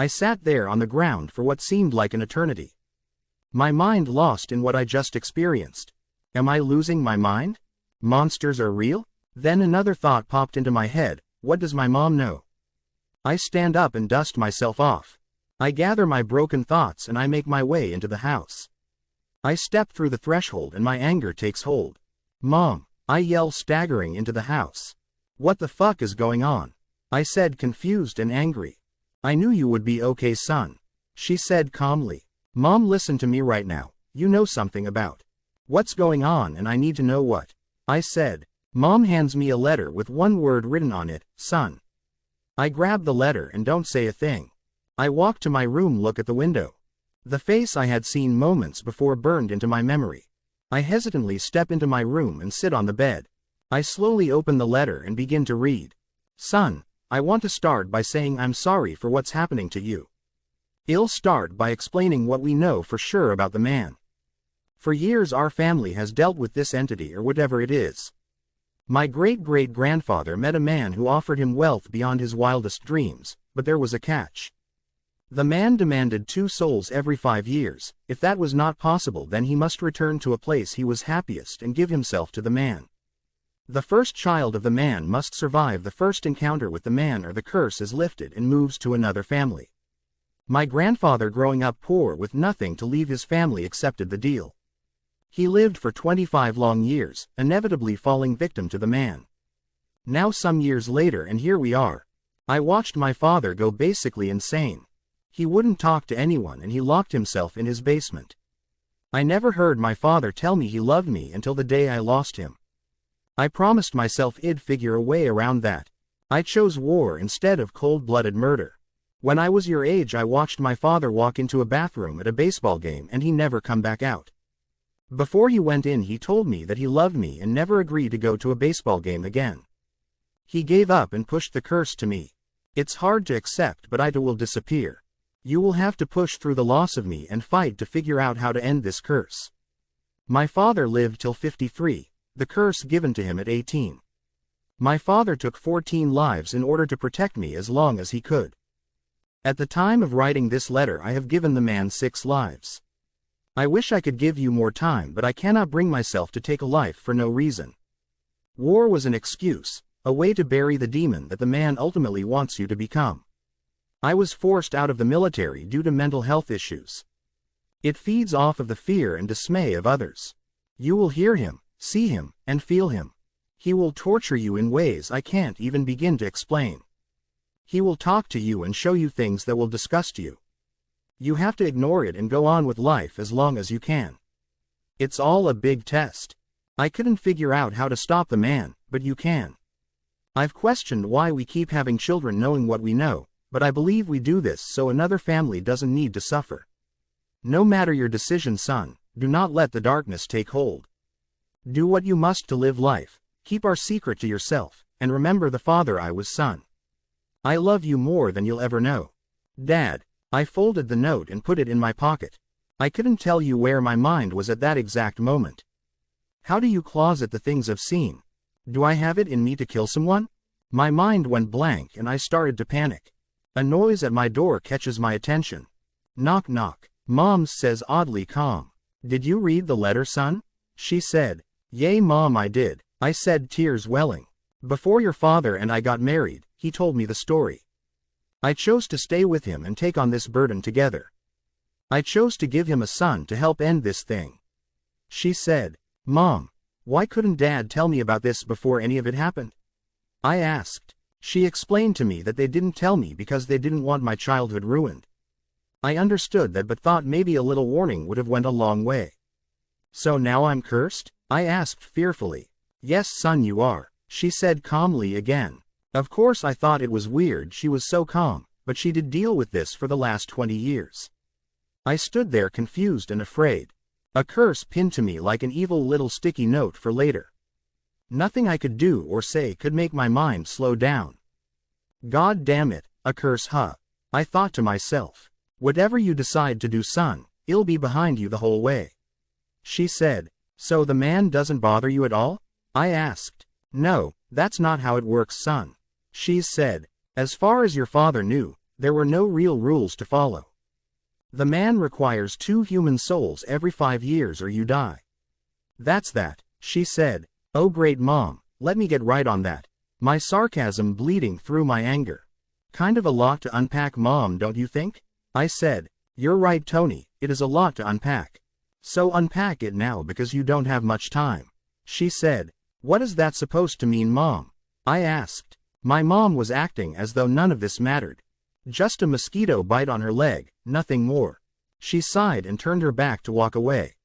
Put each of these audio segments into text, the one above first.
I sat there on the ground for what seemed like an eternity. My mind lost in what I just experienced. Am I losing my mind? Monsters are real? Then another thought popped into my head, what does my mom know? I stand up and dust myself off. I gather my broken thoughts and I make my way into the house. I step through the threshold and my anger takes hold. Mom, I yell, staggering into the house. What the fuck is going on? I said, confused and angry. I knew you would be okay, son. She said calmly. Mom, listen to me right now. You know something about what's going on and I need to know what. I said. Mom hands me a letter with one word written on it, son. I grab the letter and don't say a thing. I walk to my room, look at the window. The face I had seen moments before burned into my memory. I hesitantly step into my room and sit on the bed. I slowly open the letter and begin to read. Son, I want to start by saying I'm sorry for what's happening to you. I'll start by explaining what we know for sure about the man. For years our family has dealt with this entity or whatever it is. My great-great-grandfather met a man who offered him wealth beyond his wildest dreams, but there was a catch. The man demanded 2 souls every 5 years. If that was not possible, then he must return to a place he was happiest and give himself to the man. The first child of the man must survive the first encounter with the man or the curse is lifted and moves to another family. My grandfather, growing up poor with nothing to leave his family, accepted the deal. He lived for 25 long years, inevitably falling victim to the man. Now some years later and here we are. I watched my father go basically insane. He wouldn't talk to anyone and he locked himself in his basement. I never heard my father tell me he loved me until the day I lost him. I promised myself I'd figure a way around that. I chose war instead of cold-blooded murder. When I was your age, I watched my father walk into a bathroom at a baseball game and he never come back out. Before he went in, he told me that he loved me and never agreed to go to a baseball game again. He gave up and pushed the curse to me. It's hard to accept, but I will disappear. You will have to push through the loss of me and fight to figure out how to end this curse. My father lived till 53, the curse given to him at 18. My father took 14 lives in order to protect me as long as he could. At the time of writing this letter, I have given the man 6 lives. I wish I could give you more time, but I cannot bring myself to take a life for no reason. War was an excuse, a way to bury the demon that the man ultimately wants you to become. I was forced out of the military due to mental health issues. It feeds off of the fear and dismay of others. You will hear him, see him, and feel him. He will torture you in ways I can't even begin to explain. He will talk to you and show you things that will disgust you. You have to ignore it and go on with life as long as you can. It's all a big test. I couldn't figure out how to stop the man, but you can. I've questioned why we keep having children knowing what we know, but I believe we do this so another family doesn't need to suffer. No matter your decision, son, do not let the darkness take hold. Do what you must to live life, keep our secret to yourself, and remember the father I was, son. I love you more than you'll ever know. Dad. I folded the note and put it in my pocket. I couldn't tell you where my mind was at that exact moment. How do you closet the things I've seen? Do I have it in me to kill someone? My mind went blank and I started to panic. A noise at my door catches my attention. Knock knock. Mom says, oddly calm. Did you read the letter, son? She said. Yay, Mom, I did. I said, tears welling. Before your father and I got married, he told me the story. I chose to stay with him and take on this burden together. I chose to give him a son to help end this thing. She said. Mom, why couldn't Dad tell me about this before any of it happened? I asked. She explained to me that they didn't tell me because they didn't want my childhood ruined. I understood that but thought maybe a little warning would have went a long way. So now I'm cursed? I asked fearfully. Yes, son, you are, she said calmly again. Of course I thought it was weird she was so calm, but she did deal with this for the last 20 years. I stood there confused and afraid. A curse pinned to me like an evil little sticky note for later. Nothing I could do or say could make my mind slow down. God damn it, a curse, huh? I thought to myself. Whatever you decide to do, son, it'll be behind you the whole way. She said. So the man doesn't bother you at all? I asked. No, that's not how it works, son. She said. As far as your father knew, There were no real rules to follow. The man requires 2 human souls every 5 years or you die. That's that, she said. Oh great mom, let me get right on that. My sarcasm bleeding through my anger. Kind of a lot to unpack, mom, don't you think? I said. You're right, Tony, it is a lot to unpack. So unpack it now because you don't have much time. She said. What is that supposed to mean, mom? I asked. My mom was acting as though none of this mattered. Just a mosquito bite on her leg, nothing more. She sighed and turned her back to walk away.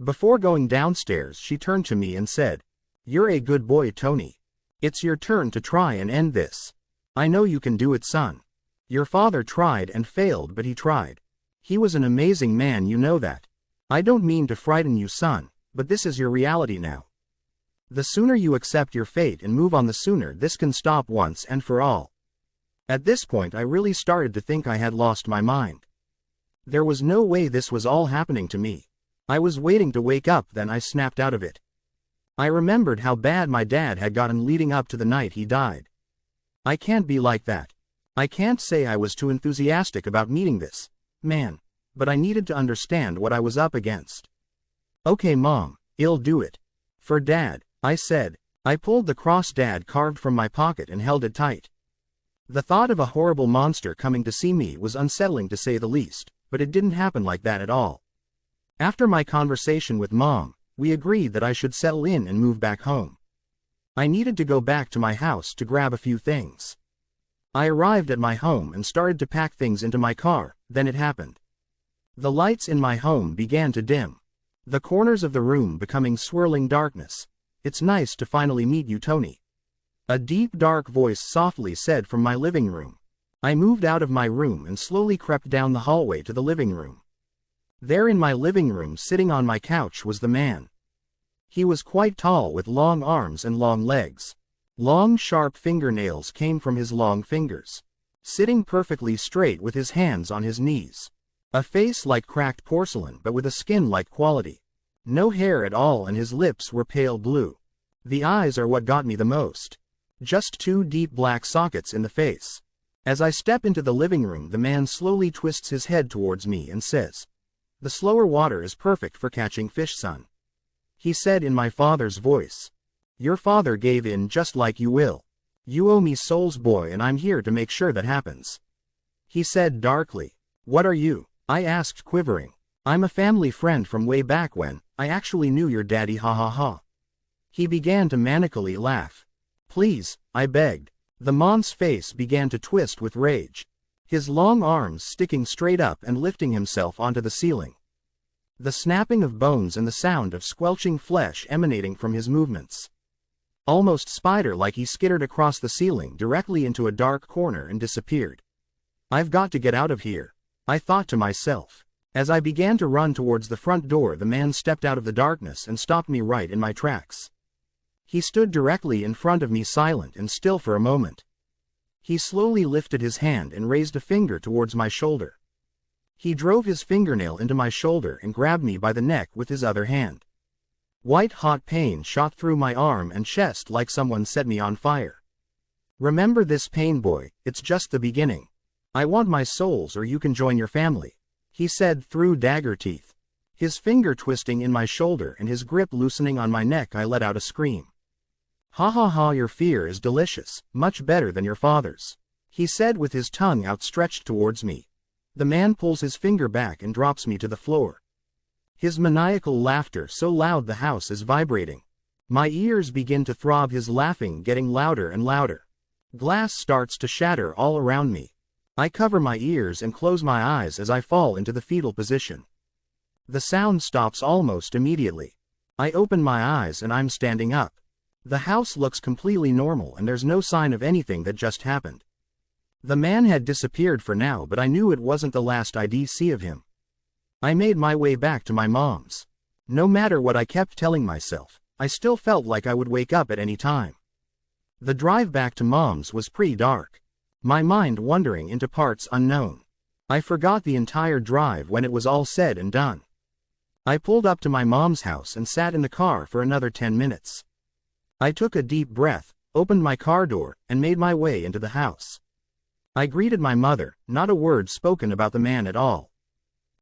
Before going downstairs, she turned to me and said, You're a good boy, Tony. It's your turn to try and end this. I know you can do it, son. Your father tried and failed, but he tried. He was an amazing man, you know that. I don't mean to frighten you, son, but this is your reality now. The sooner you accept your fate and move on, the sooner this can stop once and for all. At this point I really started to think I had lost my mind. There was no way this was all happening to me. I was waiting to wake up, then I snapped out of it. I remembered how bad my dad had gotten leading up to the night he died. I can't be like that. I can't say I was too enthusiastic about meeting this man, but I needed to understand what I was up against. Okay mom, I'll do it. For dad, I said. I pulled the cross dad carved from my pocket and held it tight. The thought of a horrible monster coming to see me was unsettling to say the least, but it didn't happen like that at all. After my conversation with mom, we agreed that I should settle in and move back home. I needed to go back to my house to grab a few things. I arrived at my home and started to pack things into my car, then it happened. The lights in my home began to dim. The corners of the room becoming swirling darkness. It's nice to finally meet you, Tony. A deep dark voice softly said from my living room. I moved out of my room and slowly crept down the hallway to the living room. There in my living room, sitting on my couch, was the man. He was quite tall with long arms and long legs. Long sharp fingernails came from his long fingers. Sitting perfectly straight with his hands on his knees. A face like cracked porcelain but with a skin-like quality. No hair at all and his lips were pale blue. The eyes are what got me the most. Just 2 deep black sockets in the face. As I step into the living room, the man slowly twists his head towards me and says, The slower water is perfect for catching fish, son. He said in my father's voice. Your father gave in just like you will. You owe me souls, boy, and I'm here to make sure that happens. He said darkly. What are you? I asked, quivering. I'm a family friend from way back when. I actually knew your daddy, ha ha ha. He began to manically laugh. Please, I begged. The man's face began to twist with rage. His long arms sticking straight up and lifting himself onto the ceiling. The snapping of bones and the sound of squelching flesh emanating from his movements. Almost spider-like, he skittered across the ceiling directly into a dark corner and disappeared. I've got to get out of here, I thought to myself. As I began to run towards the front door, the man stepped out of the darkness and stopped me right in my tracks. He stood directly in front of me, silent and still for a moment. He slowly lifted his hand and raised a finger towards my shoulder. He drove his fingernail into my shoulder and grabbed me by the neck with his other hand. White-hot pain shot through my arm and chest like someone set me on fire. Remember this pain, boy, it's just the beginning. I want my souls or you can join your family, he said through dagger teeth. His finger twisting in my shoulder and his grip loosening on my neck, I let out a scream. Ha ha ha, your fear is delicious, much better than your father's, he said with his tongue outstretched towards me. The man pulls his finger back and drops me to the floor. His maniacal laughter so loud the house is vibrating. My ears begin to throb, his laughing getting louder and louder. Glass starts to shatter all around me. I cover my ears and close my eyes as I fall into the fetal position. The sound stops almost immediately. I open my eyes and I'm standing up. The house looks completely normal and there's no sign of anything that just happened. The man had disappeared for now, but I knew it wasn't the last I'd see of him. I made my way back to my mom's. No matter what I kept telling myself, I still felt like I would wake up at any time. The drive back to mom's was pretty dark. My mind wandering into parts unknown. I forgot the entire drive when it was all said and done. I pulled up to my mom's house and sat in the car for another 10 minutes. I took a deep breath, opened my car door, and made my way into the house. I greeted my mother, not a word spoken about the man at all.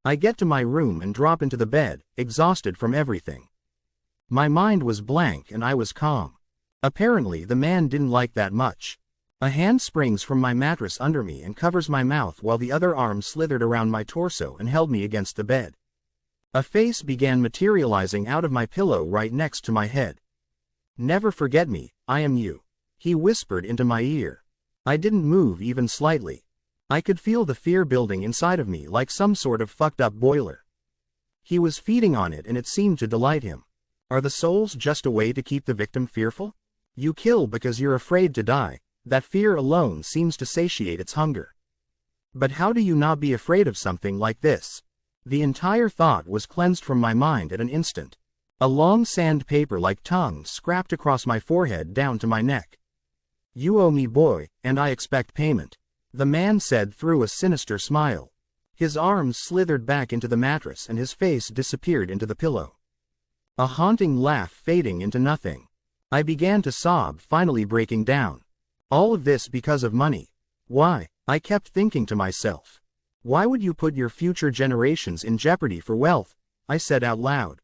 I get to my room and drop into the bed, exhausted from everything. My mind was blank and I was calm. Apparently the man didn't like that much. A hand springs from my mattress under me and covers my mouth while the other arm slithered around my torso and held me against the bed. A face began materializing out of my pillow right next to my head. "Never forget me, I am you," he whispered into my ear. I didn't move even slightly. I could feel the fear building inside of me like some sort of fucked up boiler. He was feeding on it and it seemed to delight him. Are the souls just a way to keep the victim fearful? You kill because you're afraid to die. That fear alone seems to satiate its hunger. But how do you not be afraid of something like this? The entire thought was cleansed from my mind at an instant. A long sandpaper-like tongue scrapped across my forehead down to my neck. "You owe me, boy, and I expect payment," the man said through a sinister smile. His arms slithered back into the mattress and his face disappeared into the pillow. A haunting laugh fading into nothing. I began to sob, finally breaking down. All of this because of money. Why? I kept thinking to myself. Why would you put your future generations in jeopardy for wealth? I said out loud.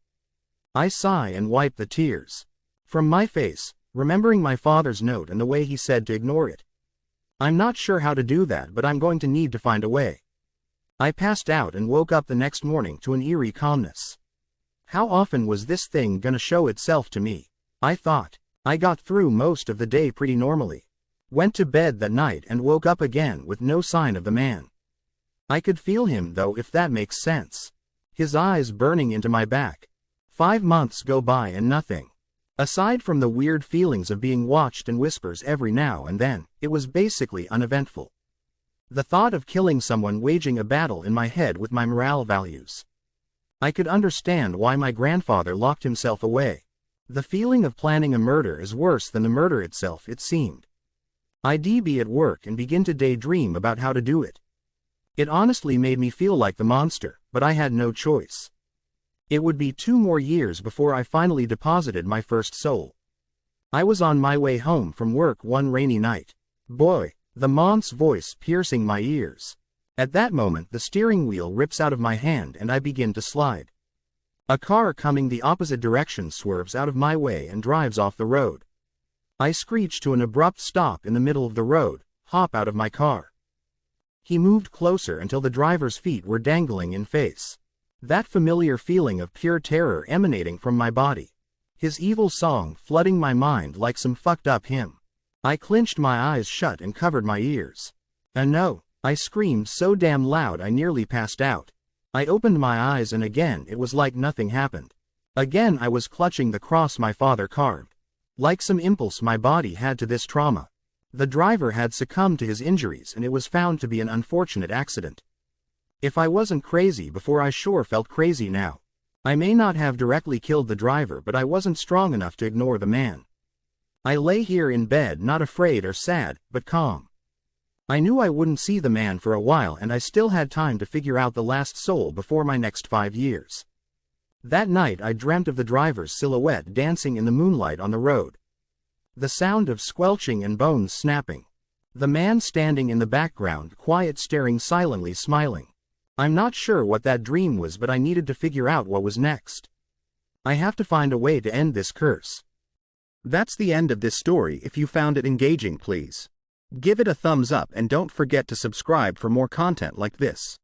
I sigh and wipe the tears from my face, remembering my father's note and the way he said to ignore it. I'm not sure how to do that, but I'm going to need to find a way. I passed out and woke up the next morning to an eerie calmness. How often was this thing gonna show itself to me? I thought. I got through most of the day pretty normally. Went to bed that night and woke up again with no sign of the man. I could feel him though, if that makes sense. His eyes burning into my back. 5 months go by and nothing. Aside from the weird feelings of being watched and whispers every now and then, it was basically uneventful. The thought of killing someone waging a battle in my head with my moral values. I could understand why my grandfather locked himself away. The feeling of planning a murder is worse than the murder itself, it seemed. I'd be at work and begin to daydream about how to do it. It honestly made me feel like the monster, but I had no choice. It would be 2 more years before I finally deposited my first soul. I was on my way home from work one rainy night. Boy, the mont's voice piercing my ears. At that moment the steering wheel rips out of my hand and I begin to slide. A car coming the opposite direction swerves out of my way and drives off the road. I screech to an abrupt stop in the middle of the road, hop out of my car. He moved closer until the driver's feet were dangling in face. That familiar feeling of pure terror emanating from my body. His evil song flooding my mind like some fucked up hymn. I clenched my eyes shut and covered my ears. No, I screamed so damn loud I nearly passed out. I opened my eyes and again it was like nothing happened. Again I was clutching the cross my father carved. Like some impulse my body had to this trauma. The driver had succumbed to his injuries and it was found to be an unfortunate accident. If I wasn't crazy before, I sure felt crazy now. I may not have directly killed the driver, but I wasn't strong enough to ignore the man. I lay here in bed, not afraid or sad, but calm. I knew I wouldn't see the man for a while and I still had time to figure out the last soul before my next 5 years. That night I dreamt of the driver's silhouette dancing in the moonlight on the road. The sound of squelching and bones snapping. The man standing in the background, quiet, staring, silently smiling. I'm not sure what that dream was, but I needed to figure out what was next. I have to find a way to end this curse. That's the end of this story. If you found it engaging, please give it a thumbs up and don't forget to subscribe for more content like this.